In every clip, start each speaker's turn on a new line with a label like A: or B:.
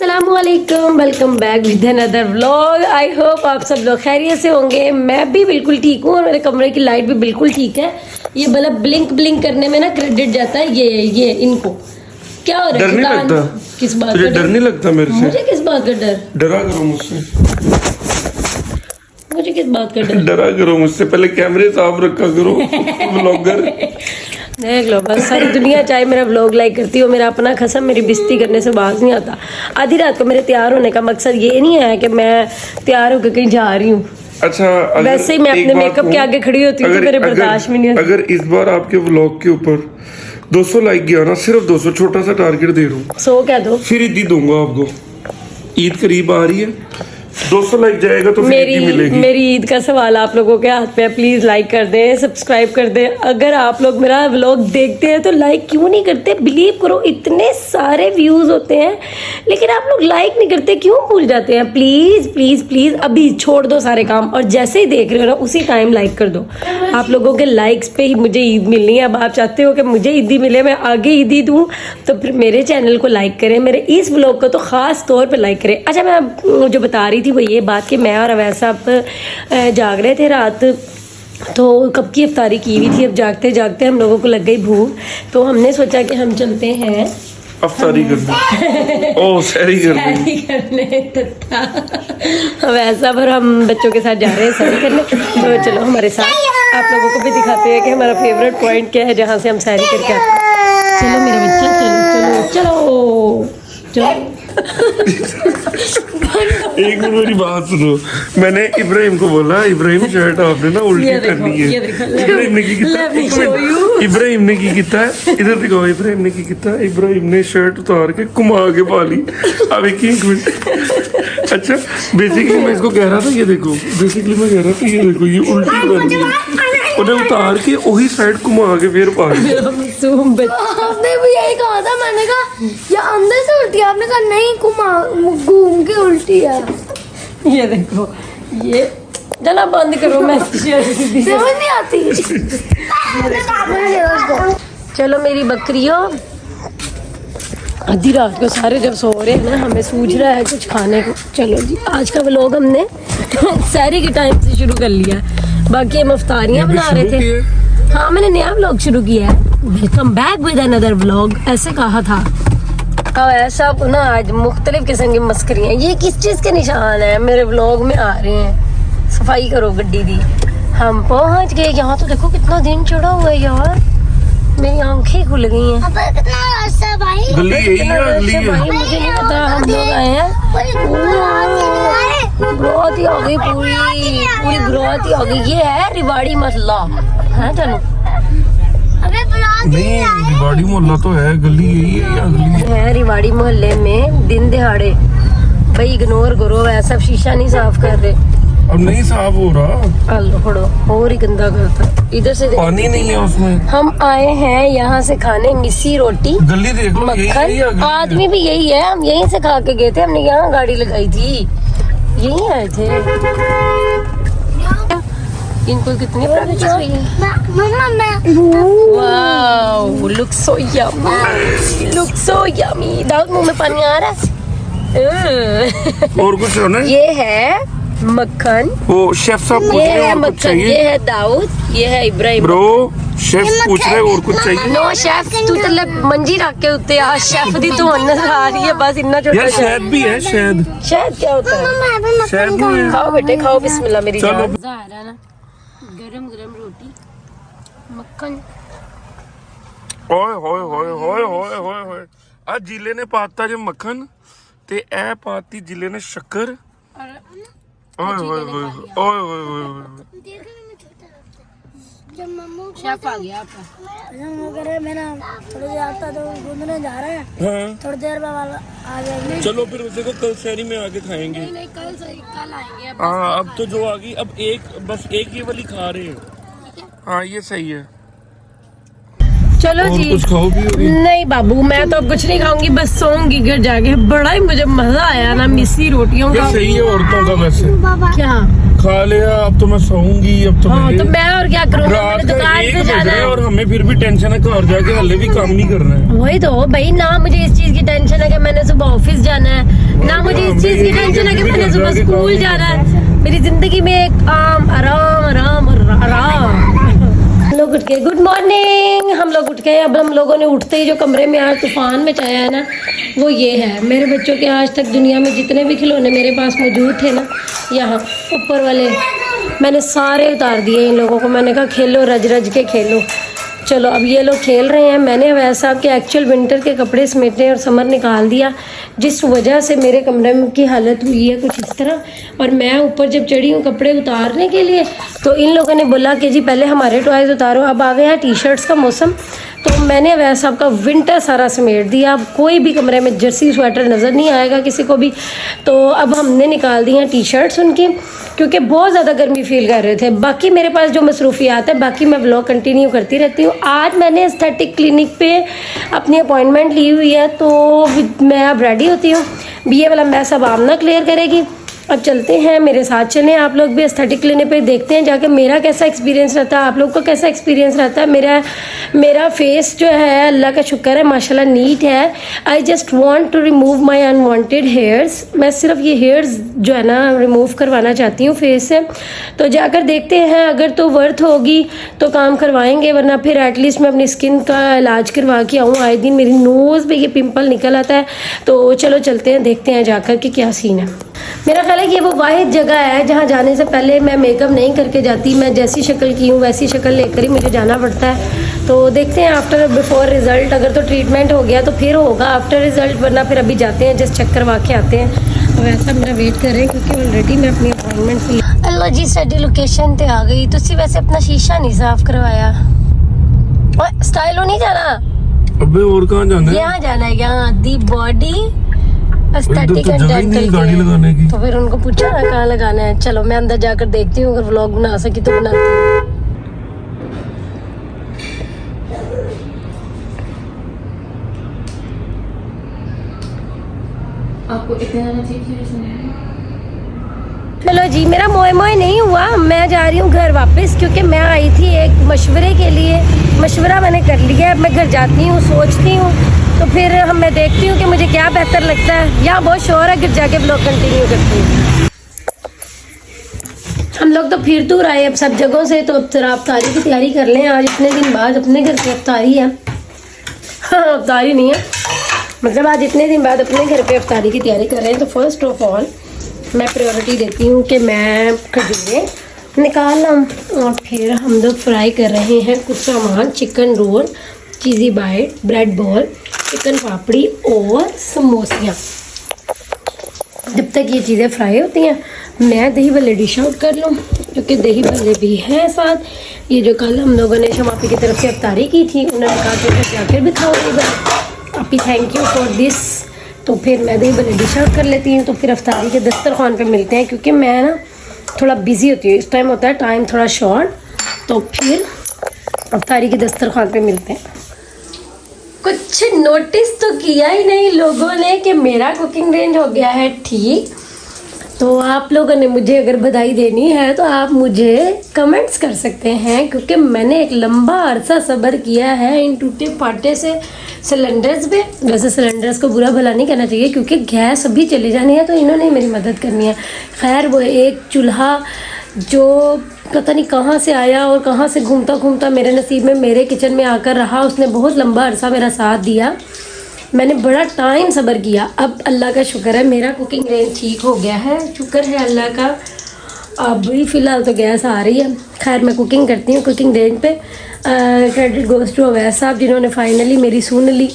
A: अस्सलामुअलैकुम, welcome back with another vlog. I hope आप सब लोग खैरियत से होंगे। मैं भी बिल्कुल ठीक हूँ और मेरे कमरे की लाइट भी बिल्कुल ठीक है। ये बल्ब ब्लिंक ब्लिंक करने में ना क्रेडिट जाता है ये इनको। क्या हो रहा है?
B: डर नहीं लगता?
A: किस बात का
B: डर नहीं लगता मेरे से?
A: मुझे किस बात का डर?
B: डरा करो मुझसे।
A: मुझे किस बात का डर?
B: डरा करो मुझसे। पहले कैमरे साफ रखा करो व्लॉगर।
A: देख लो, बस सारी दुनिया चाहे मेरा व्लॉग लाइक करती हो, मेरा अपना खसम मेरी बेइज्जती करने से बाज नहीं आता। आधी रात को मेरे तैयार होने का मकसद ये नहीं है कि मैं तैयार होकर कहीं जा रही हूँ।
B: अच्छा,
A: वैसे ही मैं अपने मेकअप के आगे खड़ी होती हूँ तो मेरे बर्दाश्त में नहीं होती।
B: अगर इस बार आपके व्लॉग के ऊपर 200 लाइक गया ना, सिर्फ 200, छोटा सा टारगेट दे रहा हूँ।
A: 100 क्या दो?
B: फिर ईदी दूंगा आपको। ईद करीब आ रही है, 200 लाइक जाएगा तो फिर ईद मिलेगी।
A: मेरी ईद का सवाल आप लोगों के हाथ में, प्लीज लाइक कर दें, सब्सक्राइब कर दें। अगर आप लोग मेरा व्लॉग देखते हैं तो लाइक क्यों नहीं करते? बिलीव करो, इतने सारे व्यूज होते हैं लेकिन आप लोग लाइक नहीं करते, क्यों भूल जाते हैं? प्लीज प्लीज प्लीज अभी छोड़ दो सारे काम और जैसे ही देख रहे हो ना उसी टाइम लाइक कर दो। आप लोगों के लाइक्स पे ही मुझे ईद मिलनी है। अब आप चाहते हो कि मुझे ईदी मिले, मैं आगे ईदी दूँ, तो फिर मेरे चैनल को लाइक करें, मेरे इस व्लॉग को तो खास तौर पर लाइक करें। अच्छा, मैं जो बता रही थी वो ये बात कि मैं और अवैसा जाग रहे थे रात, तो कब की इफ्तारी की हुई थी। अब जागते जागते हम लोगों को लग गई भूख, तो हमने सोचा कि हम चलते हैं
B: अफ्तारी करने। ओ सैरी
A: करने तथा अवैसा पर हम बच्चों के साथ जा रहे हैं सैरी करने। तो चलो हमारे साथ, आप लोगों को भी दिखाते हैं कि हमारा फेवरेट पॉइंट क्या है जहाँ से हम सैरी करके आते हैं। चलो मेरा बच्चा, चलो चलो चलो चलो।
B: एक मिनट मेरी बात सुनो। मैंने इब्राहिम को बोला, इब्राहिम शर्ट आपने ना उल्टी करनी है। इब्राहिम ने की किया? इब्राहिम ने की किया? इधर दिखाओ। इब्राहिम ने की किया? इब्राहिम ने शर्ट उतार के घुमा के पा ली। अब एक मिनट। अच्छा, बेसिकली मैं इसको कह रहा था, ये देखो, बेसिकली मैं कह रहा था ये देखो, ये उल्टी कर दी। उन्हें उतार के वही साइड घुमा के फिर पा ली।
C: आपने भी यही कहा था, मैंने कहा ये अंदर से उल्टी, आपने कहा नहीं घूम के उल्टी है।
A: ये देखो, ये जना बंद करो, मैं
C: समझ नहीं आती।
A: चलो मेरी बकरियों, आधी रात को सारे जब सो रहे हैं ना, हमें सूझ रहा है कुछ खाने को। चलो जी, आज का व्लॉग हमने सैरी के टाइम से शुरू कर लिया। बाकी हम अफ्तारियां बना रहे थे। हाँ, मैंने नया व्लॉग शुरू किया है। Welcome back with another vlog, ऐसे कहा था। अब ऐसा ना आज मुख्तलिफ किस्म की मस्करियाँ। ये किस चीज़ के निशान है? मेरे व्लॉग में आ रहे हैं। सफाई करो गड्डी दी। हम पहुंच गए यहाँ। तो देखो कितना दिन चढ़ा हुआ है यार, मेरी आंखें खुल गई हैं।
C: कितना रास्ता है भाई?
B: गली यही है, अगली है।
A: भाई मुझे नहीं पता, हम लोग आए हैं। ग्रोथ ही हो गई, पूरी ग्रोथ ही हो गई। ये है रिवाड़ी मसला है जानू।
B: नहीं, रिवाड़ी मोहल्ला तो है, गली यही है या अगली
A: है? रिवाड़ी मोहल्ले में दिन दिहाड़े भाई इग्नोर करो, ऐसा शीशा नहीं साफ कर रहे।
B: अब नहीं साफ हो रहा।
A: अल्लाह फड़ो, और ही गंदा करता। इधर से
B: पानी नहीं है उसमें।
A: हम आए हैं यहाँ से खाने मिस्सी रोटी
B: गली देख लो, यही है या
A: मक्खन।
B: अगली है?
A: आदमी भी यही है, हम यहीं से खा के गए थे। हमने यहाँ गाड़ी लगाई थी, यहीं आए थे। इनको कितनी प्यारी चीज हुई है। Wow, look so yummy, look so yummy. दाऊद मुंह में पानी आ रहा है।
B: और कुछ होना?
A: ये है मक्खन,
B: वो शेफ साहब पूछ
A: ये
B: रहे
A: है
B: हैं और कुछ
A: मक्खन,
B: चाहिए?
A: ये है दाऊद, ये है इब्राहिम।
B: ब्रो, शेफ पूछ रहे और कुछ चाहिए?
A: नो शेफ, तू तले मंजी रख के उत्ते आ। शेफ दी तो नजर आ रही है, बस इतना छोटा।
B: यार शहद भी है, शहद।
A: शहद क्या होता है?
B: शहद भी है।
A: खाओ बेटे खाओ, बिस्मिल्लाह। मेरी
B: चलो।
A: जान। मजा आ रहा है ना, गरम गरम रोटी मक्खन।
B: ओए होए होए होए होए होए होए। आज जिले ने पाता जो मक्खन ते ए पाती जिले ने शक्कर। ओए होए होए ओए होए होए।
C: जब मम्मू
A: शेफ आ गया आपका।
C: वगैरह मेरा थोड़ी देर आता तो घूमने जा रहे हैं,
B: हाँ,
C: थोड़ी देर बाद आ जाएंगे।
B: चलो फिर उसे को कल शहरी में आके खाएंगे।
A: नहीं कल आएंगे।
B: हाँ, अब तो जो आ गई, अब बस एक ये वाली खा रहे हैं। हाँ, ये सही है।
A: चलो
B: और
A: जी,
B: कुछ खाओ भी?
A: नहीं बाबू, मैं तो अब कुछ नहीं खाऊंगी, बस सोऊंगी घर जाके। बड़ा ही मुझे मजा आया ना मिस्सी रोटियों
B: ये
A: का।
B: सही है औरतों का वैसे।
A: क्या
B: खा लिया, अब तो मैं सोऊंगी। अब तो
A: हाँ, तो मैं और क्या करूँगी?
B: रात
A: मैंने
B: का
A: दुकान
B: 1
A: पे
B: बज
A: जाना
B: रहा है
A: है।
B: और हमें फिर भी टेंशन है, घर जाके हले भी काम नहीं करना है।
A: वही तो भाई ना, मुझे इस चीज की टेंशन है कि मैंने सुबह ऑफिस जाना है, इसकी टेंशन है कि मैंने सुबह स्कूल जाना है। मेरी जिंदगी में एक आराम आराम और आराम। हम लोग उठ गए, गुड मॉर्निंग। हम लोग उठ गए। अब हम लोगों ने उठते ही जो कमरे में आज तूफान मचाया है ना, वो ये है। मेरे बच्चों के आज तक दुनिया में जितने भी खिलौने मेरे पास मौजूद थे ना, यहाँ ऊपर वाले, मैंने सारे उतार दिए इन लोगों को। मैंने कहा खेलो, रज रज के खेलो। चलो अब ये लोग खेल रहे हैं। मैंने वैसा कि एक्चुअल विंटर के कपड़े समेटने और समर निकाल दिया, जिस वजह से मेरे कमरे की हालत हुई है कुछ इस तरह। और मैं ऊपर जब चढ़ी हूँ कपड़े उतारने के लिए, तो इन लोगों ने बोला कि जी पहले हमारे टॉयज़ उतारो। अब आ गया टी शर्ट्स का मौसम, तो मैंने वैसा आपका विंटर सारा समेट दिया। अब कोई भी कमरे में जर्सी स्वेटर नज़र नहीं आएगा किसी को भी। तो अब हमने निकाल दी हैं टी शर्ट्स उनकी, क्योंकि बहुत ज़्यादा गर्मी फील कर रहे थे। बाकी मेरे पास जो मसरूफियात है, बाकी मैं व्लॉग कंटिन्यू करती रहती हूँ। आज मैंने एस्थेटिक क्लिनिक पे अपनी अपॉइंटमेंट ली हुई है, तो मैं अब रेडी होती हूँ। ये वाला मैस अब आमना क्लियर करेगी। अब चलते हैं, मेरे साथ चलें आप लोग भी एस्थेटिक क्लिनिक पे, देखते हैं जाके मेरा कैसा एक्सपीरियंस रहता है, आप लोग को कैसा एक्सपीरियंस रहता है। मेरा फेस जो है अल्लाह का शुक्र है माशाल्लाह नीट है। I just want to remove my unwanted hairs. मैं सिर्फ ये हेयर्स जो है ना रिमूव करवाना चाहती हूँ फेस से। तो जाकर देखते हैं, अगर तो वर्थ होगी तो काम करवाएंगे, वरना फिर एटलीस्ट मैं अपनी स्किन का इलाज करवा के आऊँ। आए दिन मेरी नोज़ पे ये पिंपल निकल आता है। तो चलो चलते हैं, देखते हैं जाकर कि क्या सीन है। मेरा ख्याल है कि ये वो वाहिद जगह है जहाँ जाने से पहले मैं मेकअप नहीं करके जाती। मैं जैसी शक्ल की हूँ वैसी शक्ल लेकर ही मुझे जाना पड़ता है। तो देखते हैं आफ्टर बिफोर रिज़ल्ट, अगर तो ट्रीटमेंट हो गया तो फिर होगा आफ्टर रिज़ल्ट, वरना फिर अभी जाते हैं, जस्ट चेक करवा के आते हैं। वैसा मेरा वेट कर रहे हैं क्योंकि ऑलरेडी मैं अपनी अपॉइंटमेंट ली। अल्लाह जी साडी लोकेशन पे आ गई। तुसी वैसे अपना शीशा नहीं साफ करवाया। और स्टाइलो नहीं जाना,
B: अबे और कहाँ जाना है?
A: यहाँ जाना है, यहाँ the body aesthetic and dental
B: गाड़ी लगाने की।
A: तो फिर उनको पूछा ना कहाँ लगाना है। चलो मैं अंदर जाकर देखती हूँ, अगर व्लॉग बना सकी तो बनाती हूँ।
D: आपको इतना जाना चाहिए।
A: चलो जी, मेरा मोए मोए नहीं हुआ। मैं जा रही हूँ घर वापस, क्योंकि मैं आई थी एक मशवरे के लिए। मशवरा मैंने कर लिया है। मैं घर जाती हूँ, सोचती हूँ, तो फिर मैं देखती हूँ कि मुझे क्या बेहतर लगता है। यहाँ बहुत शोर है, घर जाके ब्लॉग कंटिन्यू करती हूँ। हम लोग तो फिर दूर आए अब सब जगहों से, तो अब जरा अफ्तारी की तैयारी कर लें। आज इतने दिन बाद अपने घर पे अफ्तारी है। हाँ, अफ्तारी नहीं है, मतलब आज इतने दिन बाद अपने घर पे अफ्तारी की तैयारी कर रहे हैं। तो फर्स्ट ऑफ ऑल मैं प्रायोरिटी देती हूँ कि मैं खजूरें निकाल लाऊँ, और फिर हम लोग फ्राई कर रहे हैं कुछ सामान। चिकन रोल, चीज़ी बाइट, ब्रेड बॉल, चिकन पापड़ी और समोसियाँ। जब तक ये चीज़ें फ्राई होती हैं मैं दही भल्ले डिश आउट कर लूँ, क्योंकि दही भल्ले भी हैं साथ। ये जो कल हम लोगों ने शमापी की तरफ से अफ्तारी की थी, उन्होंने कहा कि जाकर भी खाओ इधर। आपी थैंक यू फॉर दिस। तो फिर मैं दही भल्ले डिश आउट कर लेती हूँ। तो फिर अफ्तारी के दस्तरखान पे मिलते हैं, क्योंकि मैं ना थोड़ा बिजी होती हूँ, इस टाइम होता है टाइम थोड़ा शॉर्ट। तो फिर अफ्तारी के दस्तरखान पे मिलते हैं। कुछ नोटिस तो किया ही नहीं लोगों ने कि मेरा कुकिंग रेंज हो गया है ठीक। तो आप लोगों ने मुझे अगर बधाई देनी है तो आप मुझे कमेंट्स कर सकते हैं, क्योंकि मैंने एक लंबा अरसा सब्र किया है इन टूटे फाटे से सिलेंडर्स पे। वैसे सिलेंडर्स को बुरा भला नहीं कहना चाहिए, क्योंकि गैस अभी चली जानी है तो इन्होंने मेरी मदद करनी है। खैर, वो एक चूल्हा जो पता नहीं कहाँ से आया और कहाँ से घूमता घूमता मेरे नसीब में मेरे किचन में आकर रहा, उसने बहुत लंबा अरसा मेरा साथ दिया। मैंने बड़ा टाइम सब्र किया। अब अल्लाह का शुक्र है मेरा कुकिंग रेंज ठीक हो गया है, शुक्र है अल्लाह का। अब भी फ़िलहाल तो गैस आ रही है। खैर, मैं कुकिंग करती हूँ कुकिंग रेंज पे। क्रेडिट गोज़ टू अवैस साहब, जिन्होंने फाइनली मेरी सुन ली।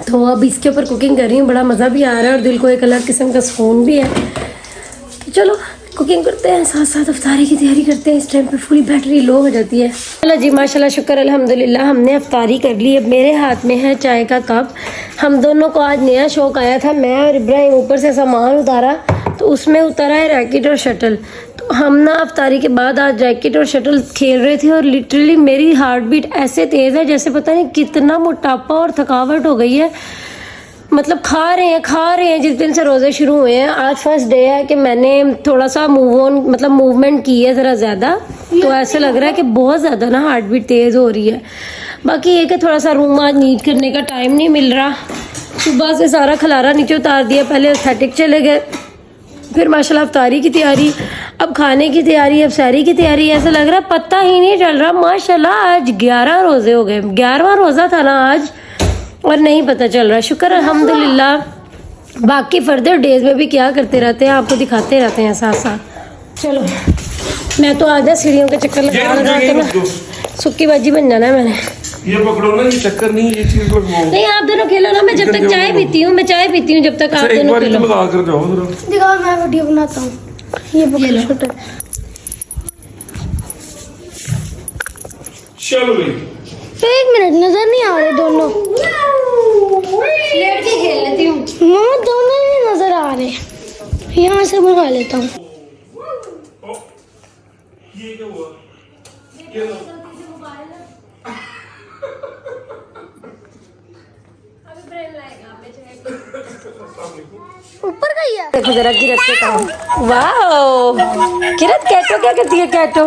A: तो अब इसके ऊपर कुकिंग कर रही हूँ, बड़ा मज़ा भी आ रहा है और दिल को एक अलग किस्म का सुकून भी है। तो चलो कुकिंग करते हैं, साथ साथ अफ्तारी की तैयारी करते हैं। इस टाइम पे पूरी बैटरी लो हो जाती है। चलो जी, माशाल्लाह शुक्र अल्हम्दुलिल्लाह, हमने अफ्तारी कर ली। अब मेरे हाथ में है चाय का कप। हम दोनों को आज नया शौक आया था, मैं और इब्राहिम ऊपर से सामान उतारा तो उसमें उतारा है रैकेट और शटल। तो हम ना अफ्तारी के बाद आज रैकेट और शटल खेल रहे थे, और लिटरली मेरी हार्ट बीट ऐसे तेज़ है जैसे पता नहीं कितना मोटापा और थकावट हो गई है। मतलब खा रहे हैं जिस दिन से रोज़े शुरू हुए हैं। आज फर्स्ट डे है कि मैंने थोड़ा सा मूवमेंट की है ज़रा ज़्यादा, तो ऐसे लग रहा है कि बहुत ज़्यादा ना हार्ट बीट तेज़ हो रही है। बाकी ये कि थोड़ा सा रूम आज नीट करने का टाइम नहीं मिल रहा। सुबह से सारा खलारा नीचे उतार दिया, पहले एस्थेटिक चले गए, फिर माशाल्लाह अफ्तारी की तैयारी, अब खाने की तैयारी, अब सहरी की तैयारी। ऐसा लग रहा है पता ही नहीं चल रहा। माशाल्लाह आज 11 रोज़े हो गए, 11वां रोज़ा था ना आज, और नहीं पता चल रहा। शुक्र अल्हम्दुलिल्लाह। बाकी फर्दर डेज में भी क्या करते रहते हैं, आपको दिखाते रहते हैं साथ साथ। चलो मैं तो आज ना सीढ़ियों के चक्कर लगा के ना सुक्की भाजी बन जाना है मैंने।
B: ये पकड़ो ना, ये चक्कर नहीं, ये चीज लगवाओ।
A: नहीं आप दोनों खेलो ना, मैं जब तक चाय पीती हूँ, मैं चाय पीती हूँ जब तक आप
B: एक
A: दोनों
B: बार
A: खेलो।
B: लगा कर जाओ जरा।
C: दिखाओ, मैं वीडियो बनाता हूँ। ये पकड़ो छोटा।
B: चलो भाई,
C: तो 1 मिनट, नजर नहीं आ रहे दोनों।
A: लेट के खेल लेती हूँ।
C: मामा दोनों नहीं नजर आ रहे। यहाँ से बना लेता हूँ।
B: ये क्या हुआ? ये लो।
C: ऊपर गई है।
A: देखो जरा किरत के काम। वाह किरत, कैटो क्या करती है कैटो?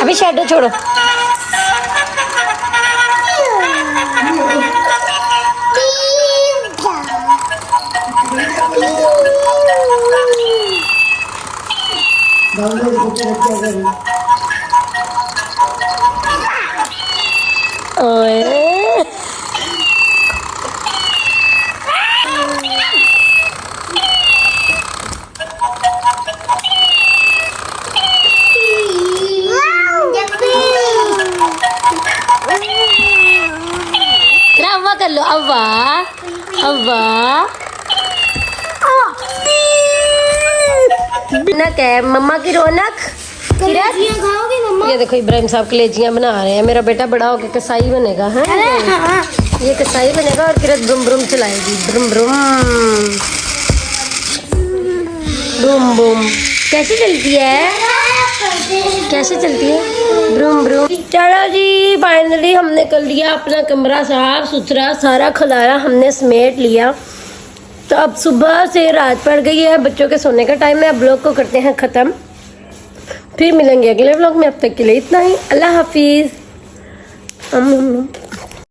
A: अभी शैडो छोड़ो। ओए अव्वा कर लो, अव्वा अव्वा। रौनक है मम्मा की रौनक।
C: कलेजियाँ खाओगी मम्मा?
A: ये देखो इब्राहिम साहब कलेजियाँ बना रहे हैं। मेरा बेटा बड़ा होकर कसाई बनेगा। है
C: हाँ।
A: ये कसाई बनेगा और किरत ब्रुम ब्रुम चलाएगी। ब्रुम ब्रुम ब्रुम ब्रुम। कैसे चलती है, कैसे चलती है? ब्रुम ब्रुम। चलो जी फाइनली हमने कर लिया अपना कमरा साफ सुथरा, सारा खलारा हमने समेट लिया। तो अब सुबह से रात पड़ गई है, बच्चों के सोने का टाइम है। अब ब्लॉग को करते हैं ख़त्म, फिर मिलेंगे अगले व्लॉग में। अब तक के लिए इतना ही। अल्लाह हाफिज़।